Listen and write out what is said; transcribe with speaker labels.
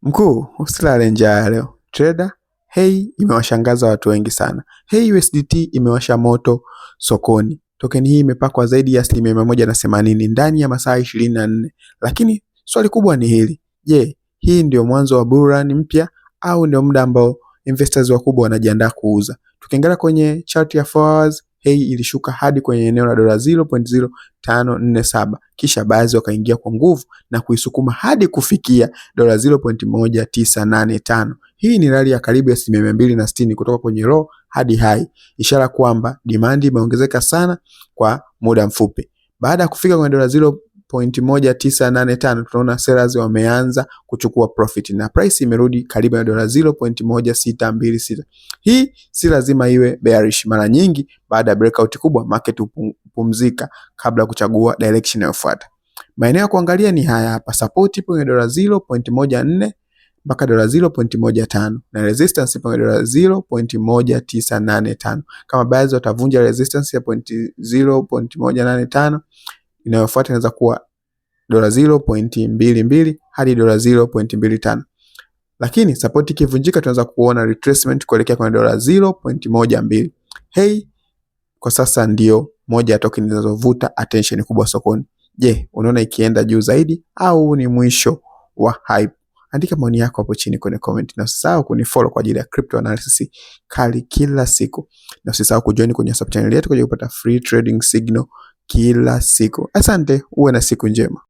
Speaker 1: Mkuu, usilale njaa leo. Trader, HEI imewashangaza watu wengi sana. HEI USDT imewasha moto sokoni. Token hii imepakwa zaidi ya 180% ndani ya masaa 24. Lakini swali kubwa ni hili. Je, hii ndio mwanzo wa bull run mpya au ndio muda ambao investors wakubwa wanajiandaa kuuza? Tukiangalia kwenye chart ya 4 hours, HEI ilishuka hadi kwenye eneo la $0.0547. Kisha baadhi wakaingia kwa nguvu na kuisukuma hadi kufikia $0.1985. Hii ni rally ya karibu ya 260 kutoka kwenye low hadi high, ishara kwamba demand imeongezeka sana kwa muda mfupi. Baada ya kufika kwenye $0.1985, tunaona sellers wameanza kuchukua profit na price imerudi karibu na $0.1626. Hii si lazima iwe bearish. Mara nyingi baada ya breakout kubwa market hupumzika kabla ya kuchagua direction inayofuata. Maeneo ya kuangalia ni haya hapa. Support ipo kwenye $0.14 mpaka $0.15 na resistance ipo kwenye $0.1985. Kama baadhi watavunja resistance ya $0.185, inayofuata inaweza kuwa $0.22 hadi $0.25. Lakini support ikivunjika tunaweza kuona retracement kuelekea kwenye $0.12. HEI kwa sasa ndio moja ya token zinazovuta attention kubwa sokoni. Je, unaona ikienda juu zaidi au ni mwisho wa hype? Andika maoni yako hapo chini kwenye comment na usisahau kunifollow kwa ajili ya crypto analysis kali kila siku. Na usisahau kujoin kwenye sub channel yetu kwa kupata free trading signal kila siku. Asante, uwe na siku njema.